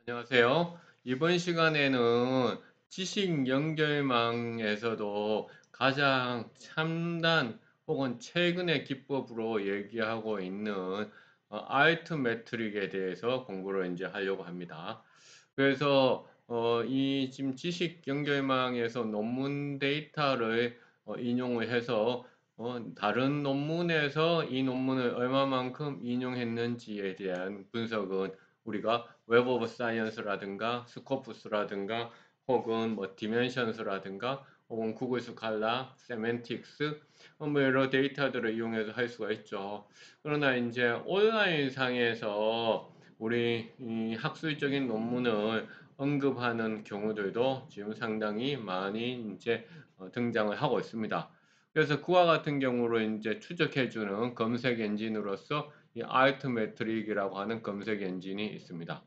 안녕하세요. 이번 시간에는 지식 연결망에서도 가장 첨단 혹은 최근의 기법으로 얘기하고 있는 알트 매트릭에 대해서 공부를 이제 하려고 합니다. 그래서 이 지금 지식 연결망에서 논문 데이터를 인용을 해서 다른 논문에서 이 논문을 얼마만큼 인용했는지에 대한 분석은 우리가 웹 오브 사이언스라든가 스코프스라든가 혹은 뭐 디멘션스라든가 혹은 구글 스칼라, 세멘틱스 뭐 여러 데이터들을 이용해서 할 수가 있죠. 그러나 이제 온라인 상에서 우리 이 학술적인 논문을 언급하는 경우들도 지금 상당히 많이 이제 등장을 하고 있습니다. 그래서 그와 같은 경우로 이제 추적해주는 검색 엔진으로서 이 알트메트릭이라고 하는 검색 엔진이 있습니다.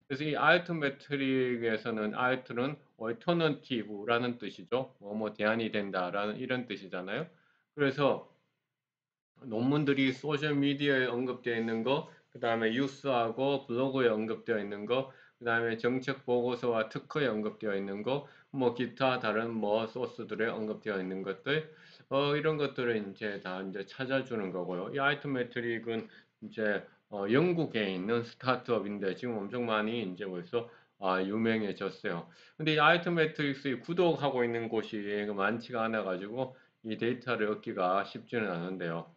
그래서 이 알트메트릭에서는 알트는 alternative라는 뜻이죠. 뭐 대안이 된다라는 이런 뜻이잖아요. 그래서 논문들이 소셜 미디어에 언급되어 있는 거, 그 다음에 뉴스하고 블로그에 언급되어 있는 거, 그 다음에 정책 보고서와 특허에 언급되어 있는 거, 뭐 기타 다른 뭐 소스들에 언급되어 있는 것들, 이런 것들을 이제 다 이제 찾아주는 거고요. 이 아이트 매트릭은 이제 영국에 있는 스타트업인데 지금 엄청 많이 이제 벌써 유명해졌어요. 근데 이 아이트 매트릭스 구독하고 있는 곳이 많지가 않아 가지고 이 데이터를 얻기가 쉽지는 않은데요.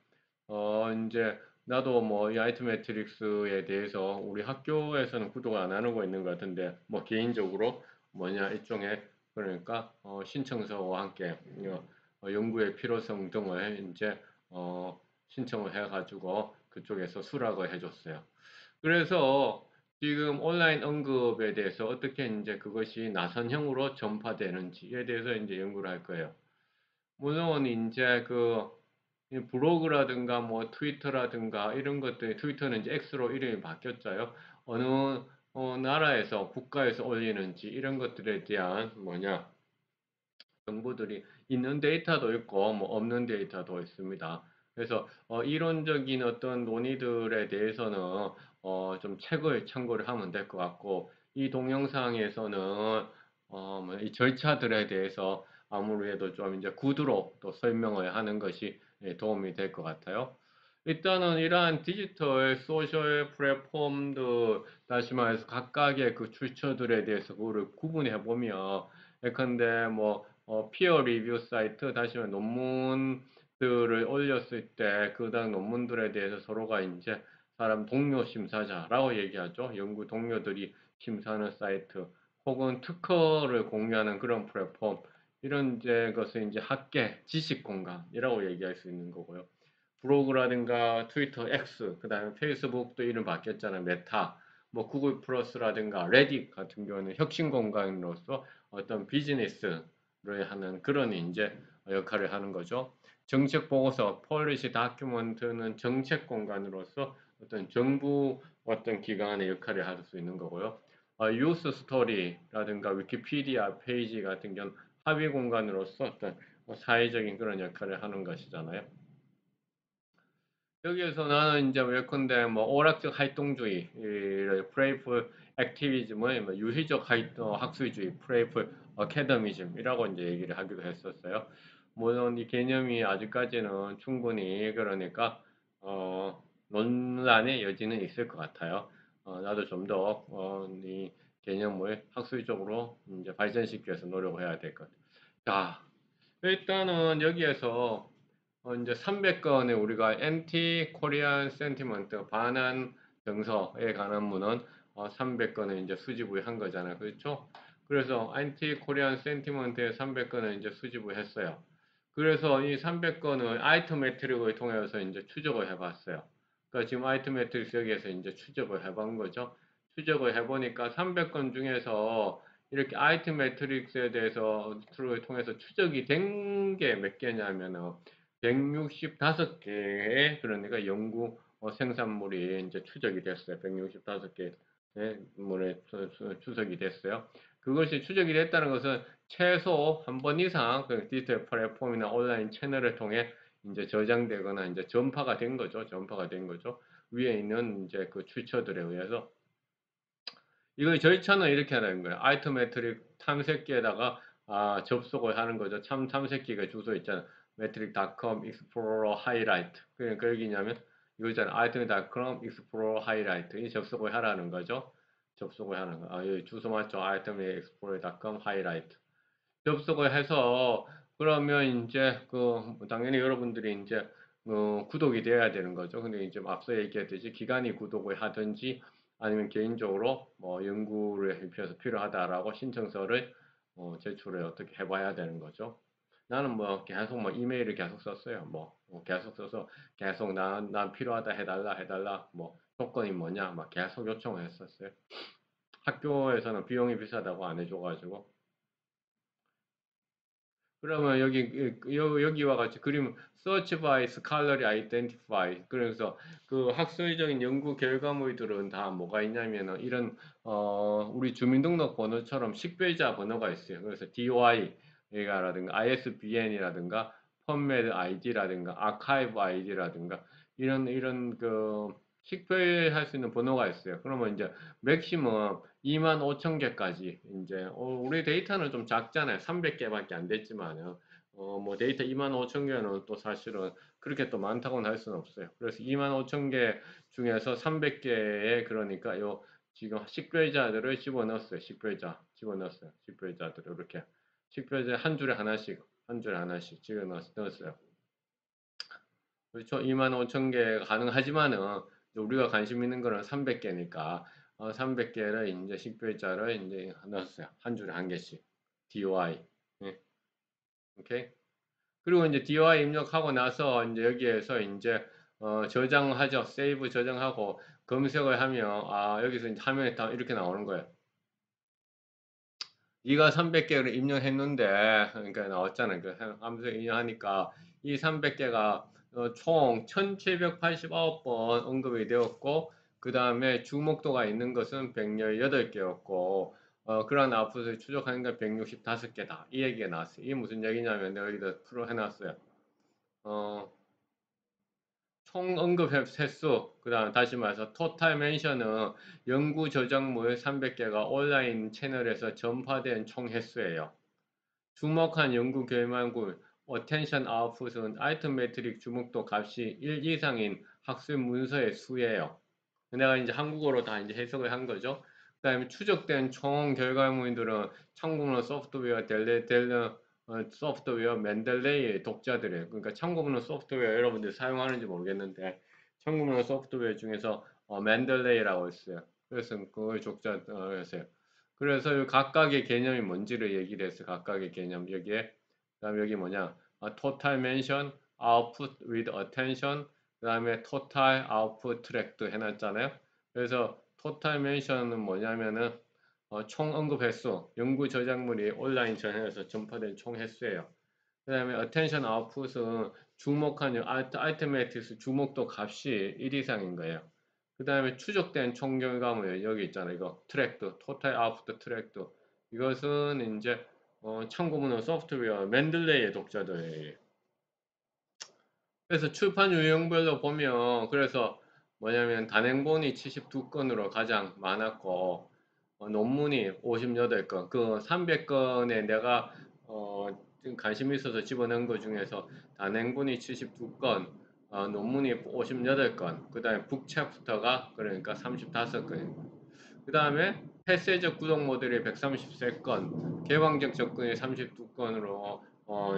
이제 나도 뭐 이 아이트 매트릭스에 대해서 우리 학교에서는 구독을 안 하고 있는 것 같은데 뭐 개인적으로 뭐냐 일종의 그러니까 신청서와 함께 연구의 필요성 등을 이제 신청을 해가지고 그쪽에서 수락을 해줬어요. 그래서 지금 온라인 언급에 대해서 어떻게 이제 그것이 나선형으로 전파되는지에 대해서 이제 연구를 할 거예요. 물론 이제 그 블로그라든가 뭐 트위터라든가 이런 것들이 트위터는 이제 X로 이름이 바뀌었어요. 어느 나라에서 국가에서 올리는지 이런 것들에 대한 뭐냐 정보들이 있는 데이터도 있고 뭐 없는 데이터도 있습니다. 그래서 이론적인 어떤 논의들에 대해서는 좀 책을 참고를 하면 될 것 같고 이 동영상에서는 뭐이 절차들에 대해서 아무래도 좀 이제 구두로 또 설명을 하는 것이 도움이 될 것 같아요. 일단은 이러한 디지털 소셜 플랫폼들 다시 말해서 각각의 그 출처들에 대해서 그거를 구분해 보면 예컨대 뭐 피어 리뷰 사이트 다시 말해 논문들을 올렸을 때 그 다음 논문들에 대해서 서로가 이제 사람 동료 심사자라고 얘기하죠. 연구 동료들이 심사하는 사이트 혹은 특허를 공유하는 그런 플랫폼 이런 이제 것을 이제 학계 지식 공간이라고 얘기할 수 있는 거고요. 블로그라든가 트위터 X, 그 다음에 페이스북도 이름 바뀌었잖아요. 메타, 뭐 구글 플러스라든가 레딧 같은 경우는 혁신 공간으로서 어떤 비즈니스를 하는 그런 이제 역할을 하는 거죠. 정책 보고서, 폴리시 다큐먼트는 정책 공간으로서 어떤 정부 어떤 기관의 역할을 할 수 있는 거고요. 뉴스 스토리라든가 위키피디아 페이지 같은 경우는 합의 공간으로서 어떤 사회적인 그런 역할을 하는 것이잖아요. 여기에서 나는 이제 예컨대 뭐 오락적 활동주의, 프레이풀 액티비즘의 뭐 유희적 학술주의, 프레이풀 어캐더미즘이라고 이제 얘기를 하기도 했었어요. 물론 이 개념이 아직까지는 충분히 그러니까 논란의 여지는 있을 것 같아요. 나도 좀 더 이 개념을 학술적으로 이제 발전시키기 위해서 노력을 해야 될 것 같아요. 자, 일단은 여기에서 이제 300건의 우리가 anti Korean sentiment 반한 정서에 관한 문헌 300건을 이제 수집을 한 거잖아요. 그렇죠? 그래서 anti Korean sentiment에 300건을 이제 수집을 했어요. 그래서 이 300건을 아이트 매트릭을 통해서 이제 추적을 해봤어요. 그러니까 지금 아이트 매트릭 여기에서 이제 추적을 해본 거죠. 추적을 해보니까 300건 중에서 이렇게 아이트 매트릭스에 대해서 를 통해서 추적이 된 게 몇 개냐면은 165개의 그러니까 연구 생산물이 이제 추적이 됐어요. 165개의 물에 추적이 됐어요. 그것이 추적이 됐다는 것은 최소 한 번 이상 그 디지털 플랫폼이나 온라인 채널을 통해 이제 저장되거나 이제 전파가 된 거죠. 전파가 된 거죠. 위에 있는 이제 그 출처들에 의해서 이거 절차는 이렇게 하는 거예요. 아이템 매트릭 탐색기에다가 접속을 하는 거죠. 탐색기가 주소 있잖아. metric.com explorer highlight. 그러니까 여기냐면 이거 있잖아. item.com explorer highlight. 이 접속을 하라는 거죠. 접속을 하는 거. 여기 주소 맞죠? item explorer.com highlight. 접속을 해서 그러면 이제 당연히 여러분들이 이제 구독이 돼야 되는 거죠. 근데 이제 앞서 얘기했듯이 기관이 구독을 하든지 아니면 개인적으로 뭐 연구를 입혀서 필요하다라고 신청서를 제출을 어떻게 해봐야 되는 거죠. 나는 뭐 계속 뭐 이메일을 계속 썼어요. 뭐 계속 써서 계속 난 필요하다 해달라 뭐 조건이 뭐냐 막 계속 요청을 했었어요. 학교에서는 비용이 비싸다고 안 해줘가지고 그러면 여기와 같이 그림 search by scholarly identify 그래서 그 학술적인 연구 결과물들은 다 뭐가 있냐면은 이런 우리 주민등록 번호처럼 식별자 번호가 있어요. 그래서 DOI라든가 ISBN이라든가 PubMed ID라든가 아카이브 ID라든가 이런 그 식별할 수 있는 번호가 있어요. 그러면 이제 맥시멈 2만 5천 개까지 이제 우리 데이터는 좀 작잖아요. 300개밖에 안 됐지만은 뭐 데이터 2만 5천 개는 또 사실은 그렇게 또 많다고는 할 수는 없어요. 그래서 2만 5천 개 중에서 300개에 그러니까 요 지금 식별자들을 집어넣었어요. 식별자 집어넣었어요. 식별자들을 이렇게 식별자 한 줄에 하나씩 집어넣었어요. 그렇죠. 2만 5천 개 가능하지만은 우리가 관심 있는 거는 300개니까 300개를 이제 식별자를 이제 넣었어요. 한 줄에 한 개씩. DOI. 네. 오케이. 그리고 이제 DOI 입력하고 나서 이제 여기에서 이제 저장하죠. 세이브 저장하고 검색을 하면 여기서 이제 화면에 다 이렇게 나오는 거예요. 네가 300개를 입력했는데 그러니까 나왔잖아요. 그 함수 입력하니까 이 300개가 총 1789번 언급이 되었고 그 다음에 주목도가 있는 것은 118개였고 그러한 아웃풋을 추적하는 건 165개다. 이 얘기가 나왔어요. 이게 무슨 얘기냐면 내가 여기다 풀어 해놨어요. 어, 총 언급 횟수, 그 다음 다시 말해서 토탈 멘션은 연구 저작물 300개가 온라인 채널에서 전파된 총 횟수예요. 주목한 연구 결과물 attention output은 아이템 매트릭 주목도 값이 1 이상인 학술 문서의 수예요. 내가 이제 한국어로 다 이제 해석을 한 거죠. 그다음에 추적된 총 결과물들은 참고문헌 소프트웨어 소프트웨어 맨델레이의 독자들이에요. 그러니까 참고문헌 소프트웨어 여러분들 사용하는지 모르겠는데 참고문헌 소프트웨어 중에서 맨델레이라고 있어요. 그래서 그걸 독자였어요. 그래서 각각의 개념이 뭔지를 얘기를 했어요. 각각의 개념 여기에 그다음에 여기 뭐냐 total mention, output with attention 그 다음에 토탈 아웃풋 트랙도 해놨잖아요. 그래서 토탈 멘션은 뭐냐면은 총 언급 횟수, 연구 저작물이 온라인 전형에서 전파된 총 횟수예요. 그 다음에 attention output은 주목한 아이템매틱스 주목도 값이 1 이상인 거예요. 그 다음에 추적된 총 결과물 여기 있잖아요. 이거 트랙도 토탈 아웃풋 트랙도 이것은 이제 참고문헌 소프트웨어 맨들레이의 독자들이에요. 그래서 출판 유형별로 보면 그래서 뭐냐면 단행본이 72건으로 가장 많았고 논문이 58건 그 300건에 내가 좀 관심 있어서 집어넣은 것 중에서 단행본이 72건 논문이 58건 그 다음에 북챕터가 그러니까 35건 그 다음에 폐쇄적 구독 모델이 133건, 개방적 접근이 32건으로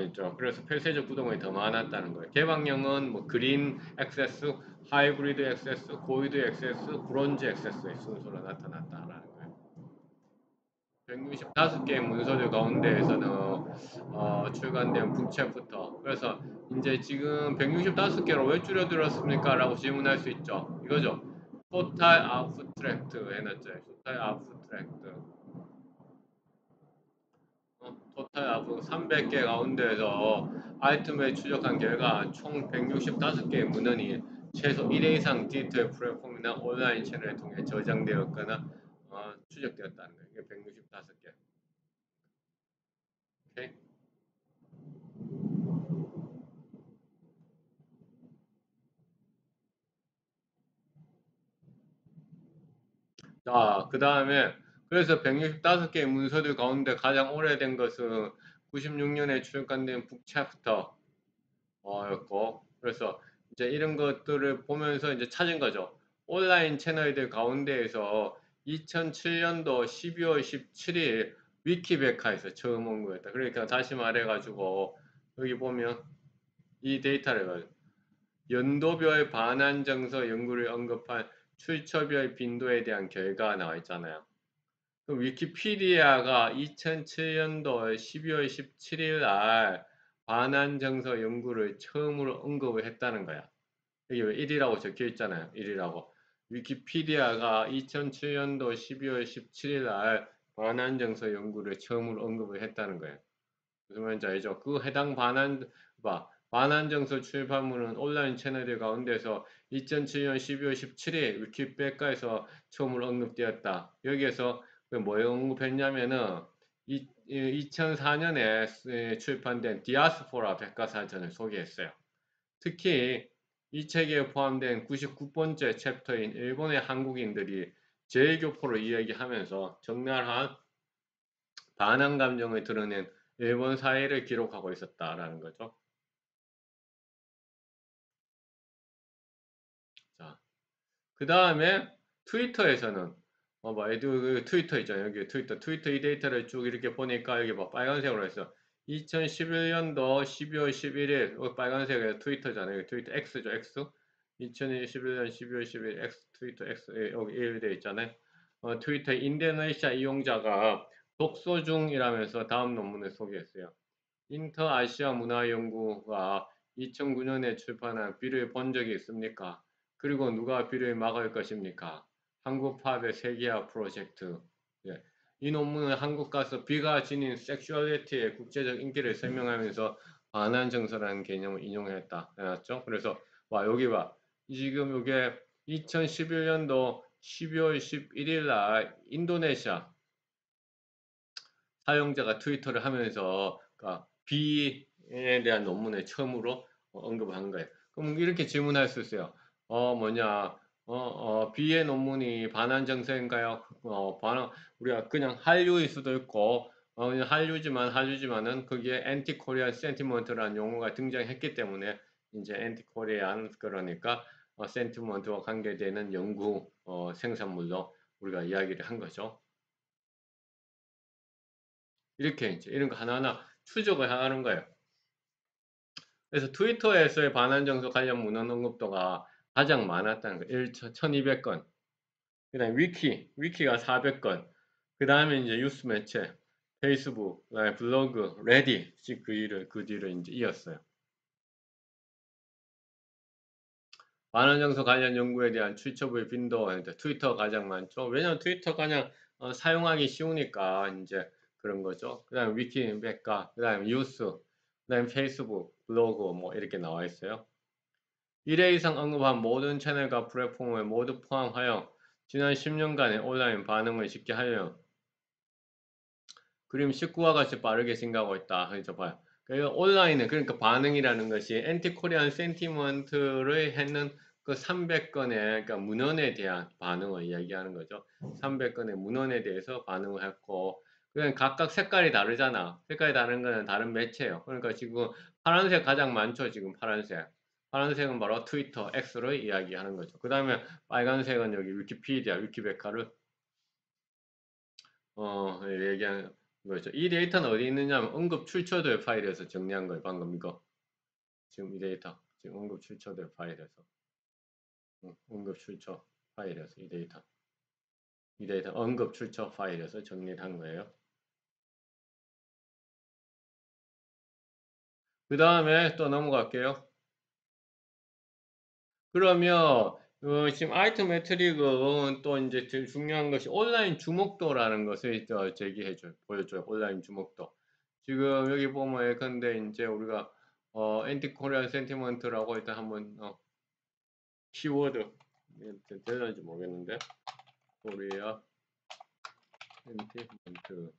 있죠. 그래서 폐쇄적 구독이 더 많았다는 거예요. 개방형은 뭐 그린 액세스, 하이브리드 액세스, 골드 액세스, 브론즈 액세스의 순서로 나타났다라는 거예요. 165개의 문서들 가운데에서는 출간된 북챕부터 그래서 이제 지금 165개로 왜 줄여들었습니까? 라고 질문할 수 있죠. 이거죠. 토탈 아웃트랙트 해놨죠. 토탈 아웃트랙트. 토탈 아웃 300개 가운데에서 아이템을 추적한 결과 총 165개의 문헌이 최소 1회 이상 디지털 플랫폼이나 온라인 채널을 통해 저장되었거나 추적되었다는 거예요. 이게 165개. 오케이? 자, 그 다음에 그래서 165개의 문서들 가운데 가장 오래된 것은 96년에 출간된 북챕터 였고, 그래서 이제 이런 것들을 보면서 이제 찾은 거죠. 온라인 채널들 가운데에서 2007년도 12월 17일 위키백화에서 처음 언급했다. 그러니까 다시 말해가지고 여기 보면 이 데이터를 가지고 연도별 반환정서 연구를 언급한 출처별 빈도에 대한 결과가 나와 있잖아요. 그 위키피디아가 2007년도 12월 17일 날 반환정서 연구를 처음으로 언급을 했다는 거야. 여기 왜 1이라고 적혀 있잖아요. 1이라고. 위키피디아가 2007년도 12월 17일 날 반환정서 연구를 처음으로 언급을 했다는 거예요. 무슨 말인지 알죠? 그 해당 반환정서 출판물은 온라인 채널들 가운데서 2007년 12월 17일 위키백과에서 처음으로 언급되었다. 여기에서 뭘 언급했냐면은 2004년에 출판된 디아스포라 백과사전을 소개했어요. 특히 이 책에 포함된 99번째 챕터인 일본의 한국인들이 제일교포로 이야기하면서 적나라한 반항 감정을 드러낸 일본 사회를 기록하고 있었다라는 거죠. 자, 그 다음에 트위터에서는 트위터 있잖아요. 여기 트위터 이 데이터를 쭉 이렇게 보니까 여기 빨간색으로 해서 2011년도 12월 11일 빨간색에 트위터잖아요. 트위터 X죠, X. 2021년 12월 10일 X 트위터 X 여기 1 되어 있잖아요. 트위터 인도네시아 이용자가 독서 중이라면서 다음 논문을 소개했어요. 인터아시아 문화연구가 2009년에 출판한 비를 본 적이 있습니까? 그리고 누가 비를 막을 것입니까? 한국 팝의 세계화 프로젝트. 예. 이 논문은 한국 가서 비가 지닌 섹슈얼리티의 국제적 인기를 설명하면서 반환 정서라는 개념을 인용했다. 해놨죠? 그래서 여기 봐. 지금 이게 2011년도 12월 11일 날 인도네시아 사용자가 트위터를 하면서 그러니까 B에 대한 논문을 처음으로 언급을 한 거예요. 그럼 이렇게 질문할 수 있어요. B의 논문이 반환 정서인가요? 우리가 그냥 한류일 수도 있고, 그냥 한류지만은 거기에 엔티 코리안 센티먼트라는 용어가 등장했기 때문에 이제 엔티 코리안 그러니까 센티먼트와 관계되는 연구 생산물로 우리가 이야기를 한 거죠. 이렇게 이제 이런 거 하나하나 추적을 하는 거예요. 그래서 트위터에서의 반환 정서 관련 문헌 언급도가 가장 많았다는 거예요. 1200건. 그 다음에 위키가 400건. 그 다음에 이제 뉴스 매체, 페이스북, 그다음에 블로그, 레딧, 그 뒤를 이제 이었어요. 반환 정서 관련 연구에 대한 출처부의 빈도, 트위터가 가장 많죠. 왜냐면 트위터가 그냥 사용하기 쉬우니까 이제 그런 거죠. 그 다음에 위키백과, 그 다음에 뉴스, 그 다음에 페이스북, 블로그 뭐 이렇게 나와 있어요. 1회 이상 언급한 모든 채널과 플랫폼을 모두 포함하여 지난 10년간의 온라인 반응을 쉽게 하려 그림 19와 같이 빠르게 증가하고 있다. 그래서 봐요. 그러니까 온라인은 그러니까 반응이라는 것이 엔티코리안 센티먼트를 했는 그 300건의 그러니까 문헌에 대한 반응을 이야기하는 거죠. 300건의 문헌에 대해서 반응을 했고 그냥 각각 색깔이 다르잖아. 색깔이 다른 거는 다른 매체예요. 그러니까 지금 파란색 가장 많죠. 지금 파란색. 파란색은 바로 트위터, X를 이야기하는 거죠. 그 다음에 빨간색은 여기 위키피디아, 위키백과를 얘기하는 거죠. 이 데이터는 어디 있느냐면 언급 출처들 파일에서 정리한 거예요. 방금 이거. 지금 이 데이터. 지금 언급 출처들 파일에서. 언급 출처 파일에서 이 데이터. 이 데이터 언급 출처 파일에서 정리를 한 거예요. 그 다음에 또 넘어갈게요. 그러면 지금 아이템 매트릭은 또 이제 제일 중요한 것이 온라인 주목도라는 것을 제기해줘요. 보여줘요. 온라인 주목도. 지금 여기 보면 예컨대 이제 우리가 엔티 코리안 센티먼트라고 일단 한번 키워드 되는지 모르겠는데 코리아 센티먼트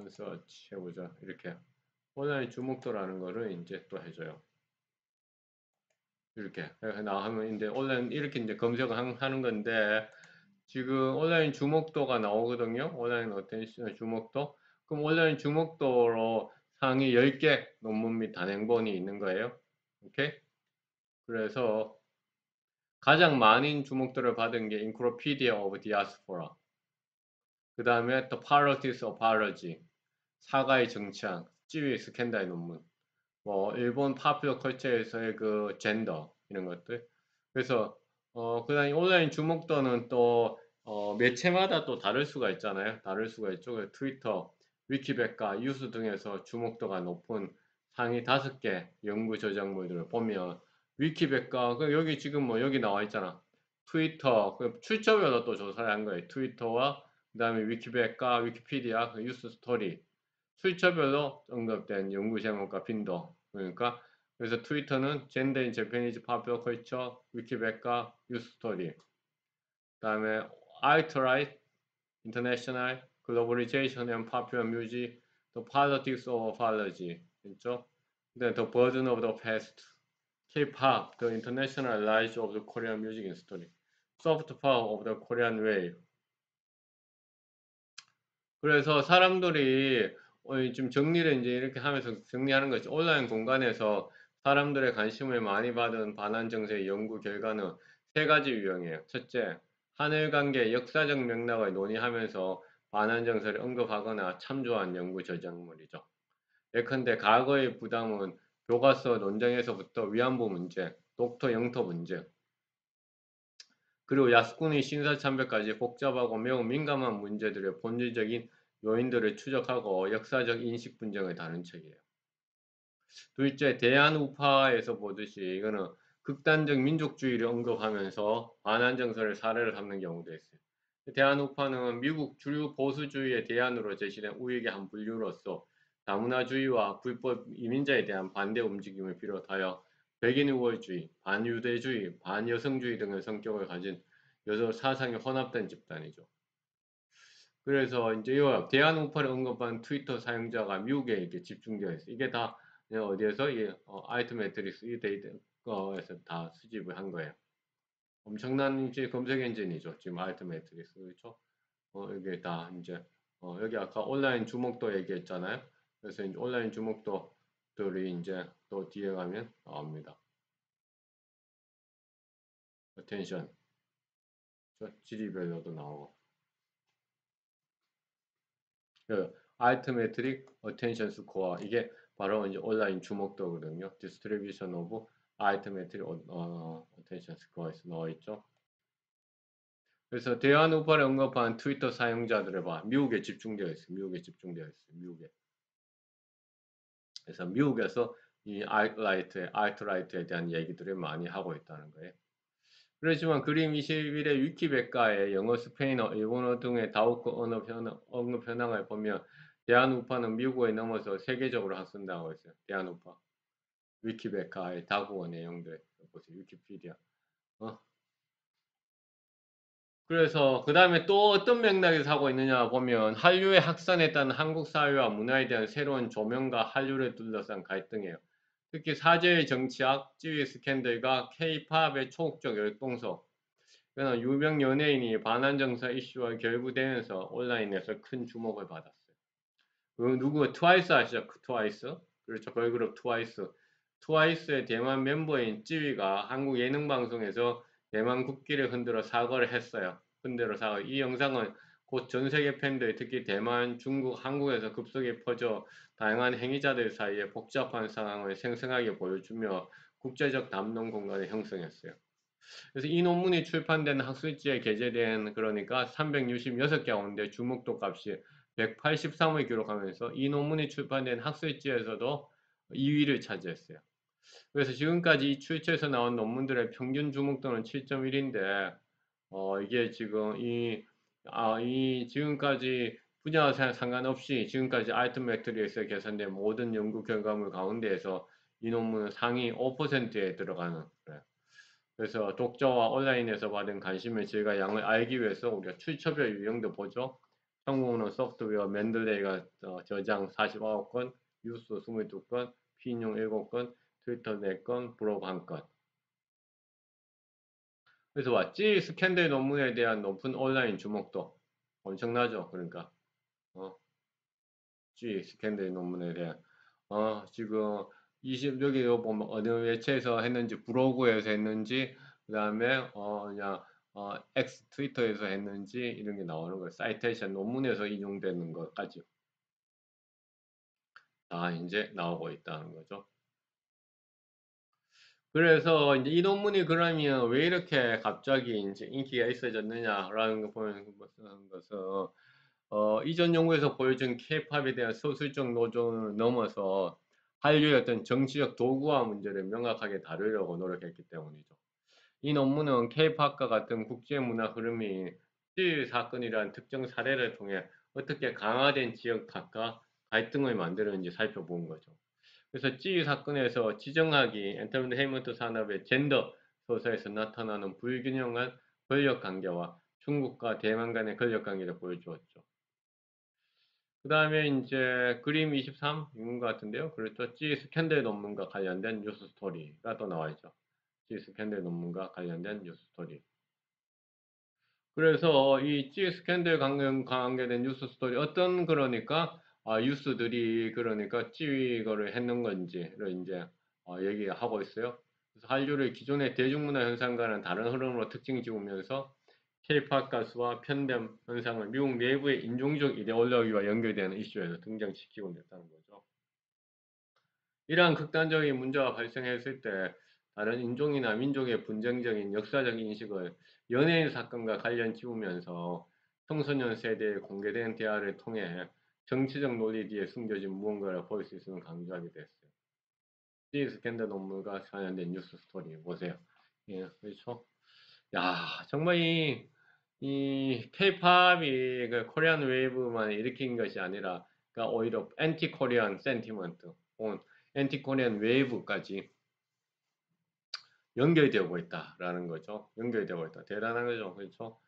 서치 해보자. 이렇게 온라인 주목도라는 거를 이제 또 해줘요. 이렇게 나하면 이제 온라인 이렇게 이제 검색을 하는 건데 지금 온라인 주목도가 나오거든요. 온라인 어텐션 주목도. 그럼 온라인 주목도로 상위 10개 논문 및 단행본이 있는 거예요. 오케이? 그래서 가장 많은 주목도를 받은 게 Encyclopedia of Diaspora. 그 다음에 The Politics of Apology. 사과의 정치학. 찌위 스캔들 논문. 뭐 일본 파퓰러 컬처에서의 그 젠더 이런 것들. 그래서 그다음에 온라인 주목도는 또 매체마다 또 다를 수가 있잖아요. 다를 수가 있죠. 그래서 트위터, 위키백과 뉴스 등에서 주목도가 높은 상위 5개 연구 저작물들을 보면 위키백과 여기 지금 뭐 여기 나와 있잖아. 트위터 그 출처별로 또 조사를 한 거예요. 트위터와 그다음에 위키백과 위키피디아, 그 뉴스 스토리 출처별로 언급된 연구 제목과 빈도. 그러니까 그래서 트위터는 젠더 인 재패니즈 파퓰러 컬처, 위키백과 뉴스토리. 그다음에 알트라이트, 인터내셔널, 글로벌리제이션 앤 파퓰러 뮤직, The Politics of Apology. 있죠? 그다음에 The Burden of the Past, K-pop, The International Rise of the Korean Music Industry, Soft Power of the Korean Wave. 그래서 사람들이 좀 정리를 이제 이렇게 하면서 정리하는 거죠. 온라인 공간에서 사람들의 관심을 많이 받은 반환 정세의 연구 결과는 세 가지 유형이에요. 첫째, 한일 관계 역사적 맥락을 논의하면서 반환 정세를 언급하거나 참조한 연구 저작물이죠. 예컨대 과거의 부담은 교과서 논쟁에서부터 위안부 문제, 독도 영토 문제, 그리고 야스쿠니 신사참배까지 복잡하고 매우 민감한 문제들의 본질적인 요인들을 추적하고 역사적 인식 분쟁을 다룬 책이에요. 둘째, 대한우파에서 보듯이 이거는 극단적 민족주의를 언급하면서 반환 정서를 사례로 삼는 경우도 있어요. 대한우파는 미국 주류 보수주의의 대안으로 제시된 우익의 한 분류로서 다문화주의와 불법 이민자에 대한 반대 움직임을 비롯하여 백인 우월주의, 반유대주의, 반여성주의 등의 성격을 가진 여러 사상이 혼합된 집단이죠. 그래서 이제 이 대한우파를 언급한 트위터 사용자가 미국에 이렇게 집중되어 있어요. 이게 다 어디에서 이 아이트 매트릭스 이 데이터에서 다 수집을 한 거예요. 엄청난 이제 검색 엔진이죠. 지금 아이트 매트릭스 그렇죠? 이게 다 이제 여기 아까 온라인 주목도 얘기했잖아요. 그래서 이제 온라인 주목도들이 이제 또 뒤에 가면 나옵니다. 어텐션, 지리별로도 나오고. 그 알트메트릭 어텐션 스코어 이게 바로 이제 온라인 주목도거든요. 디스트리뷰션 오브 알트메트릭 어텐션 스코어에서 나와 있죠. 그래서 대한 우파를 언급한 트위터 사용자들을 봐. 미국에 집중되어 있어요. 미국에 집중되어 있어요. 미국에. 그래서 미국에서 이 알트라이트에 대한 얘기들을 많이 하고 있다는 거예요. 그렇지만 그림 21의 위키백과의 영어, 스페인어, 일본어 등의 다국어 언어 현황을 보면 대한우파는 미국에 넘어서 세계적으로 학습당하고 있어요. 대한우파. 위키백과의 다국어 내용들 보세요. 위키피디아. 어? 그래서 그 다음에 또 어떤 맥락에서 하고 있느냐 보면 한류의 확산에 따른 한국 사회와 문화에 대한 새로운 조명과 한류를 둘러싼 갈등이에요. 특히 사제의 정치학, 찌위 스캔들과 K-팝의 초국적 열동석, 유명 연예인이 반환정서 이슈와 결부되면서 온라인에서 큰 주목을 받았어요. 그 누구 트와이스 아시죠? 트와이스? 그렇죠. 걸그룹 트와이스. 트와이스의 대만 멤버인 찌위가 한국 예능 방송에서 대만 국기를 흔들어 사과를 했어요. 흔들어 사과. 이 영상은 곧 전 세계 팬들, 특히 대만, 중국, 한국에서 급속히 퍼져 다양한 행위자들 사이에 복잡한 상황을 생생하게 보여주며 국제적 담론 공간을 형성했어요. 그래서 이 논문이 출판된 학술지에 게재된 그러니까 366개 가운데 주목도 값이 183을 기록하면서 이 논문이 출판된 학술지에서도 2위를 차지했어요. 그래서 지금까지 이 출처에서 나온 논문들의 평균 주목도는 7.1인데 이게 지금 이 지금까지 분야와 상관없이 지금까지 알트메트리에서 계산된 모든 연구 결과물 가운데에서 이 논문은 상위 5%에 들어가는 거예요. 그래서 독자와 온라인에서 받은 관심의 질과 양을 알기 위해서 우리가 출처별 유형도 보죠. 성공은 소프트웨어 맨들레이가 저장 49건, 뉴스 22건, 피인용 7건, 트위터 4건, 브로그 1건. 그래서 왔지 스캔들 논문에 대한 높은 온라인 주목도 엄청나죠. 그러니까 G 스캔들 논문에 대한 지금 20 여기 보면 어느 매체에서 했는지 블로그에서 했는지 그다음에 그냥 X 트위터에서 했는지 이런 게 나오는 거예요. 사이테이션 논문에서 인용되는 것까지 다 이제 나오고 있다는 거죠. 그래서 이제 이 논문이 그러면 왜 이렇게 갑자기 이제 인기가 있어졌느냐라는 거 보는 것은 이전 연구에서 보여준 케이팝에 대한 서술적 노조를 넘어서 한류의 어떤 정치적 도구화 문제를 명확하게 다루려고 노력했기 때문이죠. 이 논문은 케이팝과 같은 국제 문화 흐름이 시 사건이라는 특정 사례를 통해 어떻게 강화된 지역 탓과 갈등을 만드는지 살펴본 거죠. 그래서 찌위 사건에서 지정학이 엔터테인먼트 산업의 젠더 소사에서 나타나는 불균형한 권력 관계와 중국과 대만 간의 권력 관계를 보여주었죠. 그 다음에 이제 그림 23 인것 같은데요. 그렇죠. 찌 스캔들 논문과 관련된 뉴스 스토리가 또 나와 있죠. 찌 스캔들 논문과 관련된 뉴스 스토리. 그래서 이 찌 스캔들 관계된 뉴스 스토리 어떤 그러니까 뉴스들이 그러니까 찌위 거를 했는 건지를 이제 얘기하고 있어요. 그래서 한류를 기존의 대중문화 현상과는 다른 흐름으로 특징 지으면서 K-팝 가수와 편견 현상을 미국 내부의 인종적 이데올로기와 연결되는 이슈에서 등장시키고 있다는 거죠. 이러한 극단적인 문제가 발생했을 때 다른 인종이나 민족의 분쟁적인 역사적 인식을 연예인 사건과 관련 지우면서 청소년 세대에 공개된 대화를 통해 정치적 논리 뒤에 숨겨진 무언가를 볼 수 있음을 강조하게 됐어요. 이 스캔들 논문과 관련된 뉴스 스토리 보세요. 예, 그렇죠. 야, 정말 이 K-팝이 그 코리안 웨이브만 일으킨 것이 아니라, 그러니까 오히려 엔티 코리안 센티먼트, 혹은 엔티 코리안 웨이브까지 연결되고 있다라는 거죠. 연결되고 있다. 대단한 거죠. 그렇죠?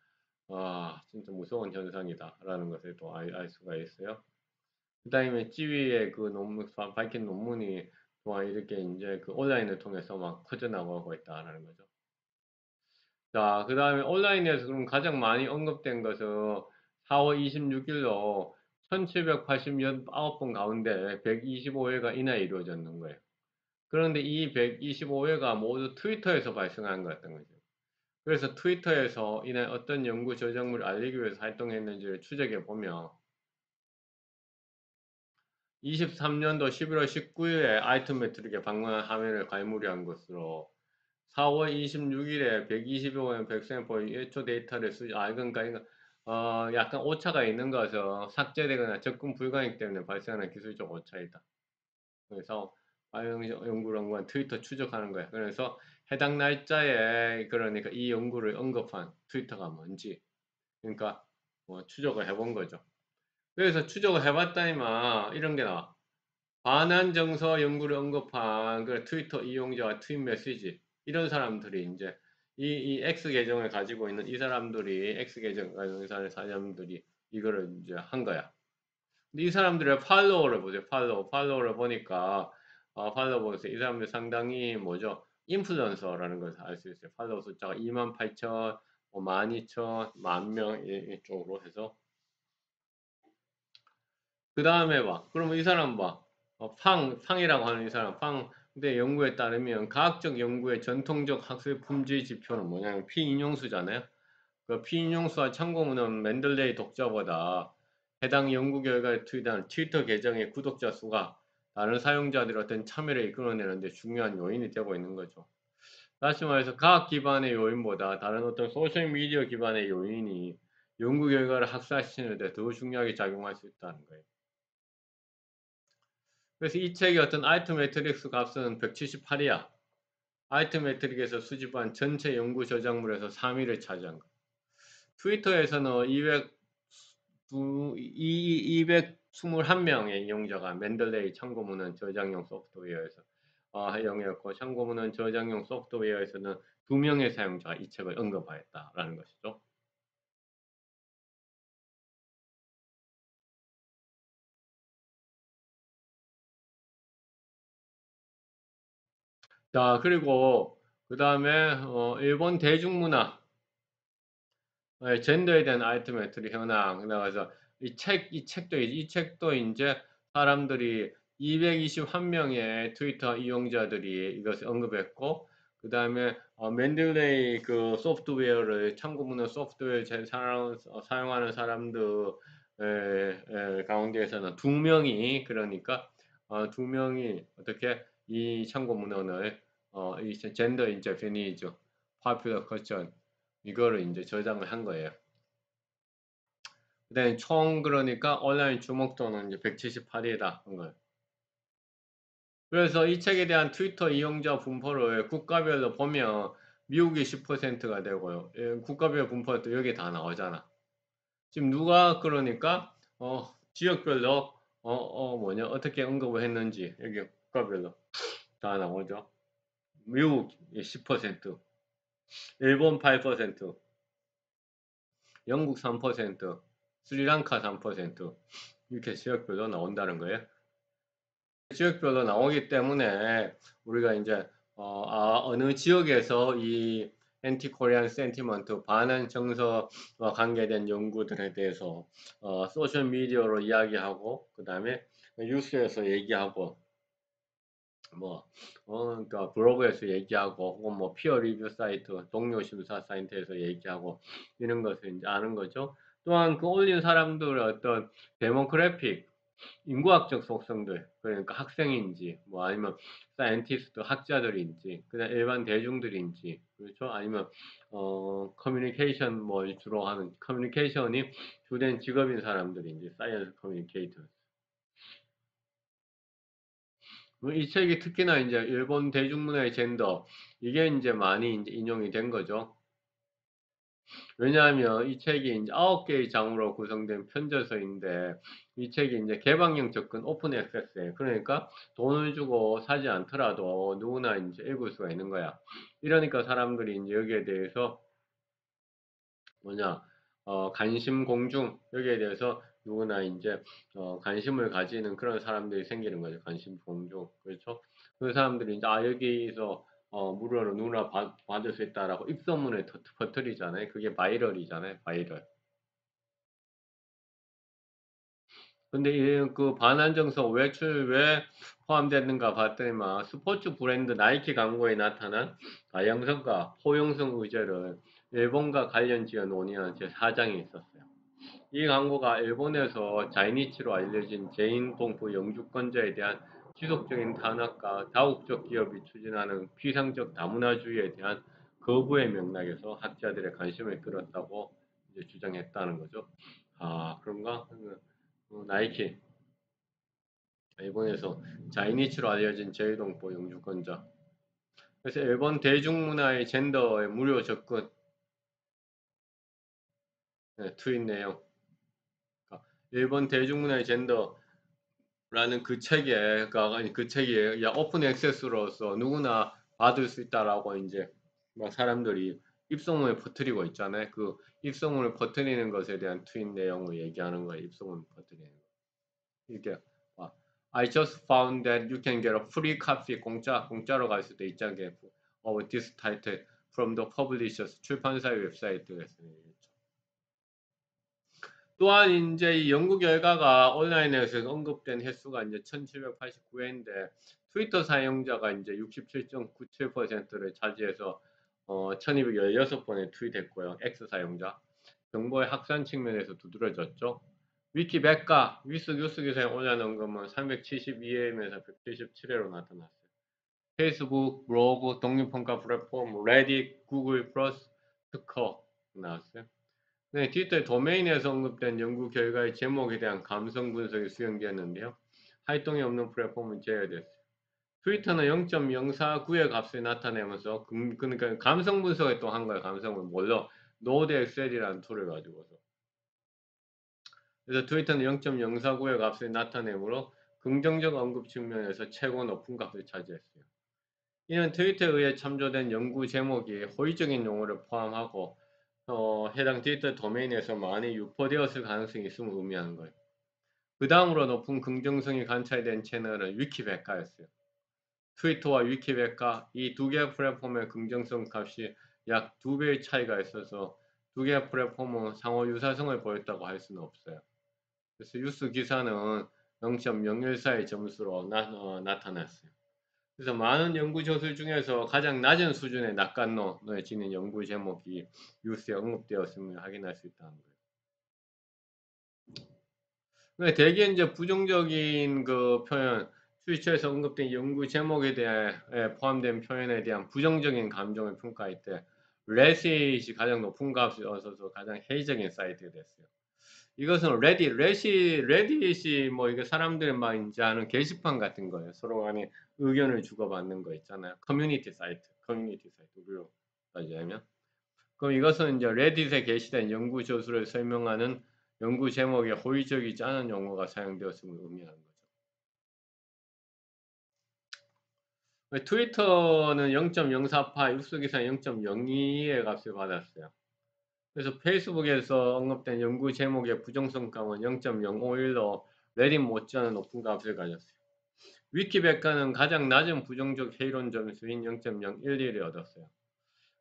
진짜 무서운 현상이다라는 것을 또 알 수가 있어요. 그 다음에 찌위의 그 논문, 밝힌 논문이 또 이렇게 이제 그 온라인을 통해서 막 퍼져나가고 있다라는 거죠. 자, 그 다음에 온라인에서 그럼 가장 많이 언급된 것은 4월 26일로 1789번 가운데 125회가 이날 이루어졌는 거예요. 그런데 이 125회가 모두 트위터에서 발생한 거였던 거죠. 그래서 트위터에서 이날 어떤 연구 저작물을 알리기 위해서 활동했는지를 추적해 보면 23년도 11월 19일에 아이템 매트릭에 방문한 화면을 갈무리한 것으로 4월 26일에 125원 백샘플 1초 데이터를 그러니까 약간 오차가 있는 것은 삭제되거나 접근 불가능 때문에 발생하는 기술적 오차이다. 그래서 연구를 연구한 트위터 추적하는 거야. 그래서 해당 날짜에 그러니까 이 연구를 언급한 트위터가 뭔지 그러니까 추적을 해본 거죠. 그래서 추적을 해봤더니만 이런 게 나와. 반환정서 연구를 언급한 그 트위터 이용자와 트윗 메시지 이런 사람들이 이제 이 X 계정을 가지고 있는 이 사람들이 X 계정 가지고 있는 사람들이 이거를 이제 한 거야. 근데 이 사람들의 팔로워를 보세요. 팔로워를 보니까 팔로워 보세요. 이 사람들 상당히 뭐죠? 인플루언서라는 것을 알 수 있어요. 팔로워 숫자가 28,000, 12,000, 10,000 이쪽으로 해서 그 다음에 봐. 그러면 이 사람 봐. 팡이라고 하는 이 사람, 근데 연구에 따르면 과학적 연구의 전통적 학술 품질 지표는 뭐냐면 피인용수잖아요. 그 피인용수와 참고문은 맨들레이 독자보다 해당 연구 결과를 트윗한 트위터 계정의 구독자 수가 다른 사용자들의 어떤 참여를 이끌어내는데 중요한 요인이 되고 있는 거죠. 다시 말해서 과학 기반의 요인보다 다른 어떤 소셜미디어 기반의 요인이 연구 결과를 학술시키는 데 더 중요하게 작용할 수 있다는 거예요. 그래서 이 책의 어떤 아이트 매트릭스 값은 178이야. 아이트 매트릭에서 수집한 전체 연구 저작물에서 3위를 차지한 거. 트위터에서는 221명의 이용자가 맨들레이 참고문헌 저장용 소프트웨어에서 사용했고 참고문헌 저장용 소프트웨어에서는 2명의 사용자가 이 책을 언급하였다라는 것이죠. 자, 그리고 그 다음에 일본 대중문화, 젠더에 대한 알트메트리 현황. 그래서 이 책도 이제 사람들이 221명의 트위터 이용자들이 이것을 언급했고, 그 다음에 맨들레이 그 소프트웨어를 참고문헌 소프트웨어 사용하는 사람들 가운데에서는 두 명이, 그러니까 두 명이 어떻게 이 참고문헌을 이 젠더 인제 페니즈 파퓰러 컬처 이거를 이제 저장을 한 거예요. 그다음에 총 그러니까 온라인 주목도는 이제 178이다 한 거예요. 그래서 이 책에 대한 트위터 이용자 분포를 국가별로 보면 미국이 10%가 되고요. 국가별 분포도 여기 다 나오잖아. 지금 누가 그러니까 지역별로 어떻게 언급을 했는지 여기 국가별로 다 나오죠. 미국 10%, 일본 8%, 영국 3%, 스리랑카 3% 이렇게 지역별로 나온다는 거예요. 지역별로 나오기 때문에 우리가 이제 어느 지역에서 이 엔티 코리안 센티먼트 반한 정서와 관계된 연구들에 대해서 소셜 미디어로 이야기하고 그 다음에 뉴스에서 얘기하고 그러니까 블로그에서 얘기하고 혹은 뭐 피어 리뷰 사이트 동료 심사 사이트에서 얘기하고 이런 것을 이제 아는 거죠. 또한 그 올린 사람들의 어떤 데모그래픽 인구학적 속성들, 그러니까 학생인지, 뭐 아니면 사이언티스트 학자들인지, 그냥 일반 대중들인지, 그렇죠? 아니면 커뮤니케이션 뭐 주로 하는 커뮤니케이션이 주된 직업인 사람들인지, 사이언스 커뮤니케이터. 이 책이 특히나 이제 일본 대중문화의 젠더 이게 이제 많이 이제 인용이 된 거죠. 왜냐하면 이 책이 이제 9개의 장으로 구성된 편저서인데 이 책이 이제 개방형 접근 오픈 액세스예요. 그러니까 돈을 주고 사지 않더라도 누구나 이제 읽을 수가 있는 거야. 이러니까 사람들이 이제 여기에 대해서 뭐냐 관심 공중 여기에 대해서 누구나 이제 관심을 가지는 그런 사람들이 생기는 거죠. 관심 공중 그렇죠. 그 사람들이 이제 여기서 무료로 누구나 받을 수 있다라고 입소문을 퍼뜨리잖아요. 그게 바이럴이잖아요. 바이럴. 근데 그 반환정서 외출 왜 포함되는가 봤더니만 스포츠 브랜드 나이키 광고에 나타난 다양성과 포용성 의제를 일본과 관련 지어 논의하는 제4장이 있었어요. 이 광고가 일본에서 자이니치로 알려진 제인 동포 영주권자에 대한 지속적인 탄압과 다국적 기업이 추진하는 피상적 다문화주의에 대한 거부의 맥락에서 학자들의 관심을 끌었다고 이제 주장했다는 거죠. 그런가? 나이키 일본에서 자이니치로 알려진 제1동포 영주권자. 그래서 일본 대중문화의 젠더의 무료 접근 트윗 내용. 그러니까 일본 대중문화의 젠더라는 그 책에 그 책이 오픈 액세스로서 누구나 받을 수 있다라고 이제 막 사람들이 입소문을 퍼뜨리고 있잖아요. 그 입소문을 퍼뜨리는 것에 대한 트윗 내용을 얘기하는 거예요. 입소문 퍼뜨리는 거. 이렇게 I just found that you can get a free copy 공짜로 갈 수도 있잖아요. of this title from the publishers 출판사의 웹사이트에서 또한 이제 이 연구 결과가 온라인에서 언급된 횟수가 이제 1789회인데 트위터 사용자가 이제 67.97%를 차지해서 1216번에 트윗했고요. X 사용자. 정보의 확산 측면에서 두드러졌죠. 위키백과 뉴스 기사에 올려놓은 것만 372회면서 177회로 나타났어요. 페이스북, 블로그, 독립평가 플랫폼, 레딧, 구글 플러스, 특허 나왔어요. 네, 트위터 도메인에서 언급된 연구 결과의 제목에 대한 감성 분석이 수행되었는데요. 활동이 없는 플랫폼은 제외됐어요. 트위터는 0.049의 값을 나타내면서 그러니까 감성 분석을 또 한 거예요. 감성을 뭘로? 노드 엑셀이라는 툴을 가지고서. 그래서 트위터는 0.049의 값을 나타내므로 긍정적 언급 측면에서 최고 높은 값을 차지했어요. 이는 트위터에 의해 참조된 연구 제목이 호의적인 용어를 포함하고 해당 트위터 도메인에서 많이 유포되었을 가능성이 있음을 의미하는 거예요. 그 다음으로 높은 긍정성이 관찰된 채널은 위키백과였어요. 트위터와 위키백과 이 두 개의 플랫폼의 긍정성 값이 약 2배의 차이가 있어서 두 개의 플랫폼은 상호 유사성을 보였다고 할 수는 없어요. 그래서 뉴스 기사는 0.014의 점수로 나타났어요. 그래서 많은 연구 저술 중에서 가장 낮은 수준의 낙관론을 지닌 연구 제목이 뉴스에 언급되었음을 확인할 수 있다는 거예요. 대개 이제 부정적인 그 표현, 트위터에서 언급된 연구 제목에 대해 포함된 표현에 대한 부정적인 감정을 평가할 때 레딧이 가장 높은 값을 얻어서 가장 회의적인 사이트가 됐어요. 이것은 레딧이 뭐 이게 사람들이 막 이제 하는 게시판 같은 거예요. 서로 간에 의견을 주고받는 거 있잖아요. 커뮤니티 사이트 우리로 따지자면. 그럼 이것은 이제 레딧에 게시된 연구 저술을 설명하는 연구 제목에 호의적이지 않은 용어가 사용되었음을 의미하는 거죠. 트위터는 0.048, 육수기사 0.02의 값을 받았어요. 그래서 페이스북에서 언급된 연구 제목의 부정성감은 0.051로 레딧 못지않은 높은 값을 가졌어요. 위키백과는 가장 낮은 부정적 회의론 점수인 0.011을 얻었어요.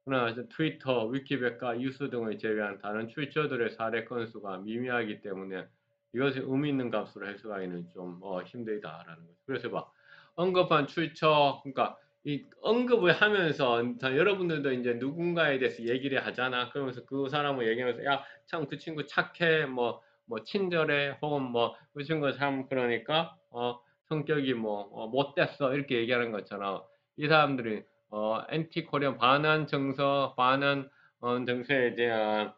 그러나 트위터, 위키백과 뉴스 등을 제외한 다른 출처들의 사례 건수가 미미하기 때문에 이것을 의미 있는 값으로 해석하기는 좀 힘들다라는 거죠. 그래서 언급한 출처, 그러니까 이 언급을 하면서 여러분들도 이제 누군가에 대해서 얘기를 하잖아. 그러면서 그 사람을 얘기하면서 야, 참 그 친구 착해, 뭐 친절해, 혹은 뭐 그 친구 참 그러니까 성격이 못됐어 이렇게 얘기하는 것처럼 이 사람들이 엔티 코리안 반환 정서, 반환 정서에 대한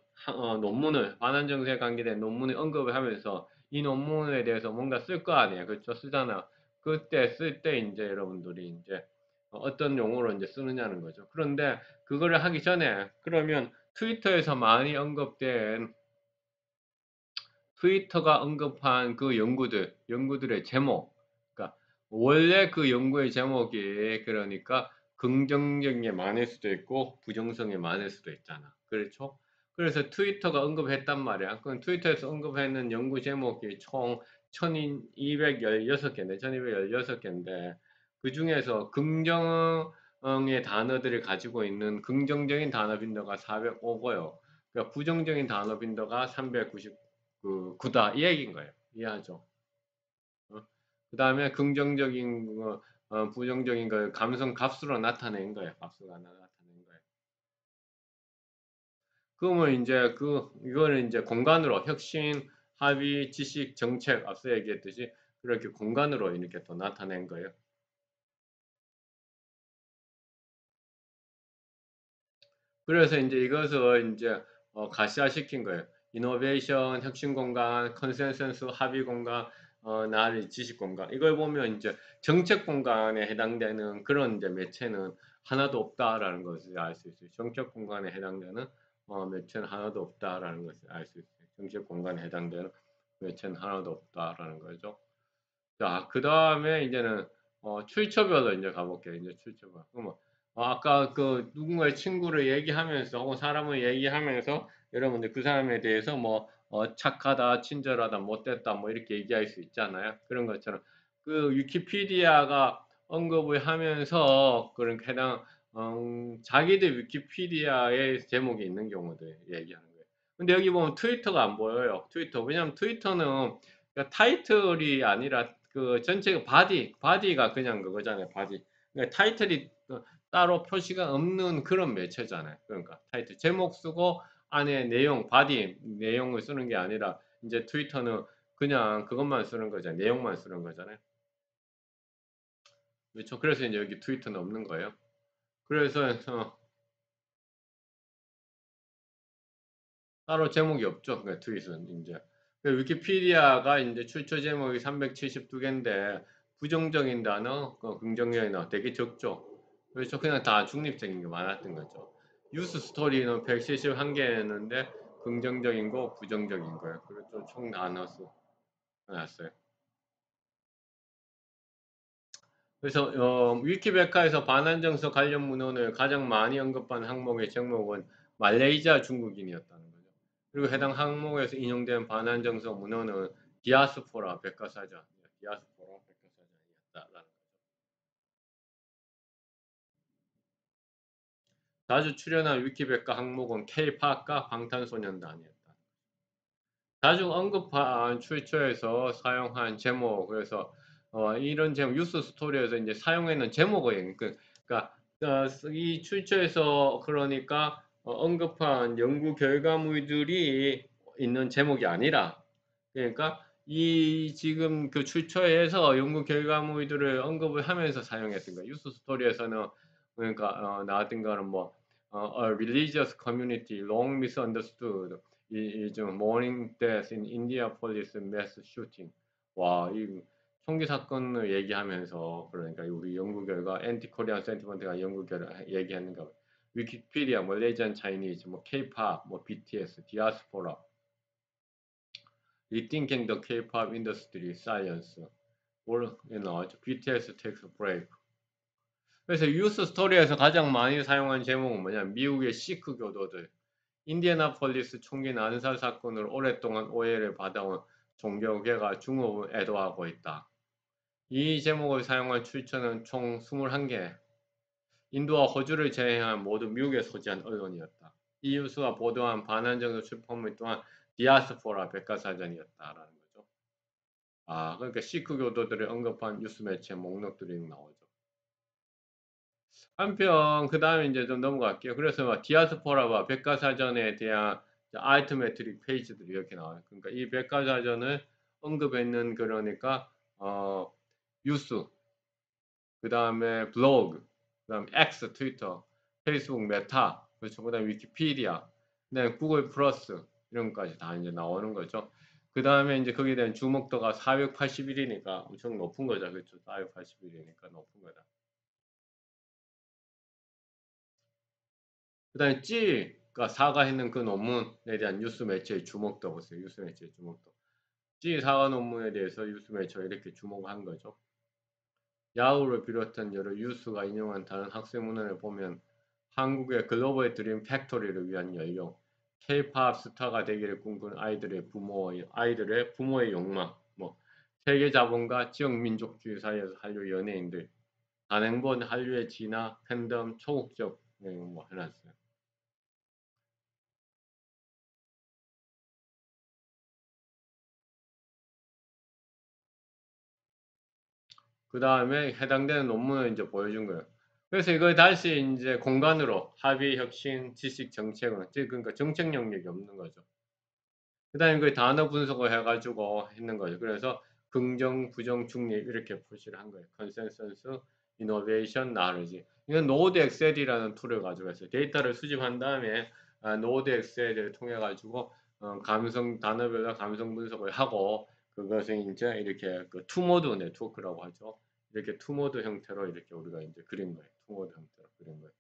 논문을 반환 정서에 관계된 논문을 언급을 하면서 이 논문에 대해서 뭔가 쓸 거 아니에요. 그렇죠? 쓰잖아. 그때 쓸 때 이제 여러분들이 이제 어떤 용어로 이제 쓰느냐는 거죠. 그런데 그거를 하기 전에 그러면 트위터에서 많이 언급된 트위터가 언급한 그 연구들의 제목, 그러니까 원래 그 연구의 제목이 그러니까 긍정적인 게 많을 수도 있고 부정성이 많을 수도 있잖아. 그렇죠? 그래서 트위터가 언급했단 말이야. 그럼 트위터에서 언급했는 연구 제목이 총 1216개인데, 1216개인데, 그 중에서 긍정의 단어들을 가지고 있는 긍정적인 단어 빈도가 405고요. 그러니까 부정적인 단어 빈도가 390 구다 이 얘기인 거예요. 이해하죠? 그 다음에 긍정적인 거, 부정적인 걸 감성 값으로 나타낸 거예요. 값으로 나타낸 거예요. 그러면 이제 이거는 이제 공간으로 혁신, 합의, 지식, 정책 앞서 얘기했듯이 그렇게 공간으로 이렇게 또 나타낸 거예요. 그래서 이제 이것을 이제 가시화시킨 거예요. 이노베이션, 혁신 공간, 컨센서스, 합의 공간, 나의 지식 공간. 이걸 보면 이제 정책 공간에 해당되는 그런 이제 매체는 하나도 없다라는 것을 알 수 있어요. 정책 공간에 해당되는 매체는 하나도 없다라는 것을 알 수 있어요. 정책 공간에 해당되는 매체는 하나도 없다라는 거죠. 자, 그 다음에 이제는 출처별로 이제 가볼게요. 이제 출처별. 그러면 아까 그 누군가의 친구를 얘기하면서 혹은 사람을 얘기하면서 여러분들 그 사람에 대해서 착하다, 친절하다, 못됐다 뭐 이렇게 얘기할 수 있잖아요. 그런 것처럼 그 위키피디아가 언급을 하면서 그런 해당 자기들 위키피디아의 제목이 있는 경우들 얘기하는 거예요. 근데 여기 보면 트위터가 안 보여요. 트위터. 왜냐면 트위터는 그러니까 타이틀이 아니라 그 전체 바디가 그냥 그거잖아요. 바디. 그러니까 타이틀이 따로 표시가 없는 그런 매체잖아요. 그러니까 타이틀 제목 쓰고 안에 내용 바디 내용을 쓰는 게 아니라 이제 트위터는 그냥 그것만 쓰는 거잖아요. 내용만 쓰는 거잖아요. 그렇죠. 그래서 이제 여기 트위터는 없는 거예요. 그래서 따로 제목이 없죠. 그러니까 트윗은 이제 위키피디아가 이제 출처 제목이 372개인데 부정적인 단어, 긍정적인 단어 되게 적죠. 그래서 그냥 다 중립적인 게 많았던 거죠. 뉴스 스토리는 171개였는데 긍정적인 거, 부정적인 거예요. 그래서 총 나눠서 나왔어요. 그래서 위키백과에서 반환정서 관련 문헌을 가장 많이 언급한 항목의 제목은 말레이시아 중국인이었다는 거죠. 그리고 해당 항목에서 인용된 반환정서 문헌은 디아스포라 백과사전, 디아스포라 백과사전이었다라는 거죠. 자주 출연한 위키백과 항목은 K-팝과 방탄소년단이었다. 자주 언급한 출처에서 사용한 제목, 그래서 이런 제목, 뉴스 스토리에서 이제 사용하는 제목을, 그러니까 이 출처에서 그러니까 언급한 연구 결과물들이 있는 제목이 아니라, 그러니까 이 지금 그 출처에서 연구 결과물들을 언급을 하면서 사용했던 거예요. 뉴스 스토리에서는 그러니까 나왔던 거는 뭐 a religious community long misunderstood 좀 morning death in Indianapolis mass shooting. 와, 이 총기 사건을 얘기하면서 그러니까 우리 연구 결과 엔티 코리안 센티먼트가 연구 결과 얘기하는가. 위키피디아, 뭐 레전 차이니즈, 뭐 K-팝, 뭐 BTS, 디아스포라, Rethinking the K-pop Industry Science, 나왔죠. BTS Takes a Break. 그래서 뉴스 스토리에서 가장 많이 사용한 제목은 뭐냐? 미국의 시크 교도들. 인디애나폴리스 총기 난사 사건을 오랫동안 오해를 받아온 종교계가 중국을 애도하고 있다. 이 제목을 사용한 출처는 총 21개. 인도와 호주를 제외한 모두 미국에 소지한 언론이었다. 이 뉴스가 보도한 반환정의 출판물 또한 디아스포라 백과사전이었다라는 거죠. 아, 그러니까 시크 교도들을 언급한 뉴스 매체 목록들이 나오죠. 한편 그 다음에 이제 좀 넘어갈게요. 그래서 디아스포라와 백과사전에 대한 알트메트릭 페이지들이 이렇게 나와요. 그러니까 이 백과사전을 언급했는 그러니까 뉴스, 그 다음에 블로그, 그 다음에 X, 트위터, 페이스북, 메타, 그렇죠. 그 다음에 위키피디아, 그 다음에 구글 플러스 이런 것까지 다 이제 나오는 거죠. 그 다음에 이제 거기에 대한 주목도가 481이니까 엄청 높은 거죠. 그렇죠. 481이니까 높은 거다. 그 다음에 찌가 사과했는 그 논문에 대한 뉴스 매체의 주목도 보세요. 뉴스 매체의 주목도. 찌 사과 논문에 대해서 뉴스 매체가 이렇게 주목한 거죠. 야후를 비롯한 여러 뉴스가 인용한 다른 학생 문헌을 보면 한국의 글로벌 드림 팩토리를 위한 연료, K-팝 스타가 되기를 꿈꾸는 아이들의 부모의 욕망, 뭐 세계 자본과 지역 민족주의 사이에서 한류 연예인들, 단행본 한류의 진화, 팬덤, 초국적 뭐 해놨어요. 그 다음에 해당되는 논문을 이제 보여준 거예요. 그래서 이걸 다시 이제 공간으로 합의, 혁신, 지식, 정책은 그러니까 정책 영역이 없는 거죠. 그 다음에 그 단어 분석을 해가지고 했는 거죠. 그래서 긍정, 부정, 중립 이렇게 표시를 한 거예요. 컨센서스, 이노베이션, 나르지. 이건 노드 엑셀이라는 툴을 가지고 있어요. 데이터를 수집한 다음에 노드 엑셀을 통해 가지고 감성 단어별로 감성 분석을 하고 그것을 이제 이렇게 그 투모드 네트워크라고 하죠. 이렇게 투모드 형태로 이렇게 우리가 이제 그린 거예요. 투모드 형태로 그린 거예요.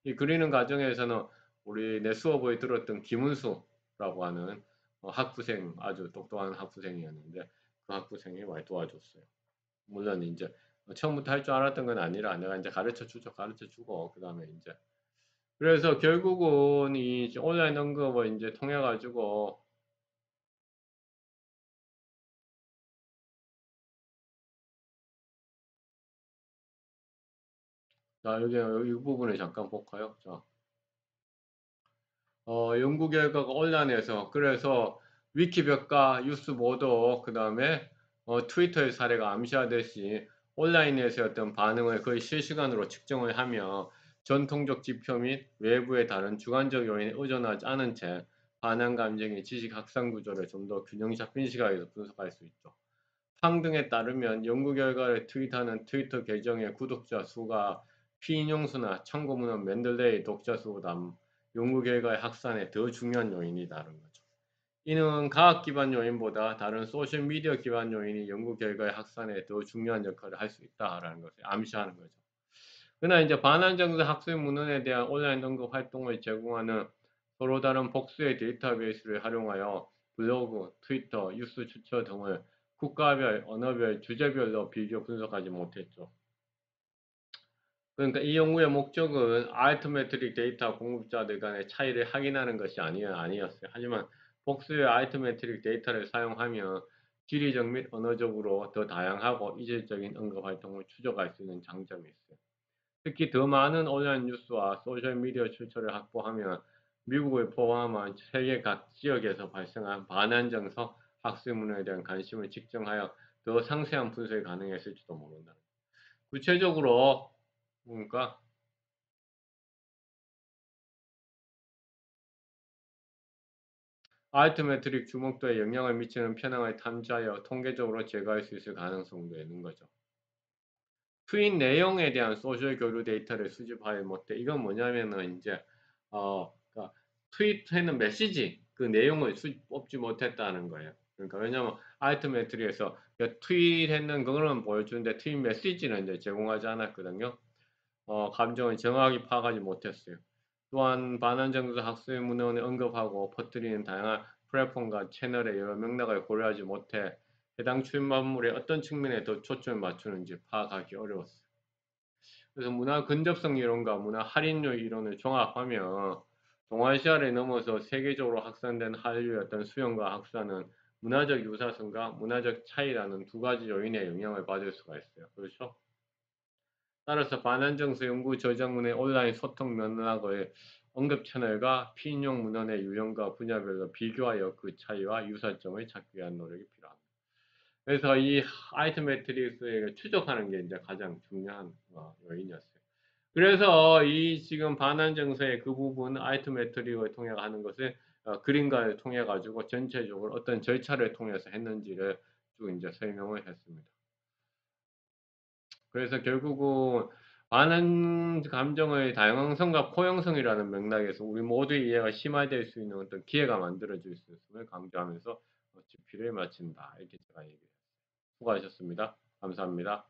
이 그리는 과정에서는 우리 내 수업을 들었던 김은수라고 하는 학부생, 아주 똑똑한 학부생이었는데 그 학부생이 많이 도와줬어요. 물론 이제 처음부터 할 줄 알았던 건 아니라 내가 이제 가르쳐 주고 그 다음에 이제 그래서 결국은 이 온라인 언급을 이제 통해 가지고 자 여기 이 부분을 잠깐 볼까요? 자, 연구 결과가 온라인에서 그래서 위키백과 뉴스보도 그 다음에 트위터의 사례가 암시하듯이 온라인에서의 어떤 반응을 거의 실시간으로 측정을 하며 전통적 지표 및 외부의 다른 주관적 요인에 의존하지 않은 채 반응 감정의 지식 확산 구조를 좀 더 균형 잡힌 시각에서 분석할 수 있죠. 팡 등에 따르면 연구 결과를 트윗하는 트위터 계정의 구독자 수가 피인용수나 참고문헌 맨들레이 독자 수보다 연구 결과의 확산에 더 중요한 요인이다는 거죠. 이는 과학 기반 요인보다 다른 소셜 미디어 기반 요인이 연구 결과의 확산에 더 중요한 역할을 할 수 있다라는 것을 암시하는 거죠. 그러나 이제 반환정서 학술 문헌에 대한 온라인 언급 활동을 제공하는 서로 다른 복수의 데이터베이스를 활용하여 블로그, 트위터, 뉴스 추천 등을 국가별, 언어별, 주제별로 비교 분석하지 못했죠. 그러니까 이 연구의 목적은 알트메트릭 데이터 공급자들 간의 차이를 확인하는 것이 아니었어요. 하지만 복수의 알트메트릭 데이터를 사용하면 지리적 및 언어적으로 더 다양하고 이질적인 언급 활동을 추적할 수 있는 장점이 있어요. 특히 더 많은 온라인 뉴스와 소셜미디어 출처를 확보하면 미국을 포함한 세계 각 지역에서 발생한 반안정성 학습 문화에 대한 관심을 측정하여 더 상세한 분석이 가능했을지도 모른다. 구체적으로 그러니까 알트메트릭 주목도에 영향을 미치는 편향을 탐지하여 통계적으로 제거할 수 있을 가능성도 있는 거죠. 트윗 내용에 대한 소셜 교류 데이터를 수집하지 못해. 이건 뭐냐면은 이제 그러니까 트윗하는 메시지 그 내용을 뽑지 못했다는 거예요. 그러니까 왜냐면 알트메트리에서 트윗했는 그거는 보여주는데 트윗 메시지는 이제 제공하지 않았거든요. 감정을 정확히 파악하지 못했어요. 또한 반환정서 학습 문헌을 언급하고 퍼뜨리는 다양한 플랫폼과 채널의 여러 맥락을 고려하지 못해 해당 출판물의 어떤 측면에 더 초점을 맞추는지 파악하기 어려웠어요. 그래서 문화 근접성 이론과 문화 할인율 이론을 종합하면 동아시아를 넘어서 세계적으로 확산된 한류의 어떤 수용과 확산은 문화적 유사성과 문화적 차이라는 두 가지 요인의 영향을 받을 수가 있어요. 그렇죠? 따라서 반환정서 연구 저작문의 온라인 소통 맥락의 언급 채널과 피인용 문헌의 유형과 분야별로 비교하여 그 차이와 유사점을 찾기 위한 노력이 필요합니다. 그래서 이 아이트 매트릭스를 추적하는 게 이제 가장 중요한 요인이었어요. 그래서 이 지금 반환 정서의 그 부분 아이트 매트릭을 통해 하는 것을 그림과를 통해 가지고 전체적으로 어떤 절차를 통해서 했는지를 쭉 이제 설명을 했습니다. 그래서 결국은 반환 감정의 다양성과 포용성이라는 맥락에서 우리 모두의 이해가 심화될 수 있는 어떤 기회가 만들어질 수 있음을 강조하면서 집필을 마친다. 이렇게 제가 얘기해요. 수고하셨습니다. 감사합니다.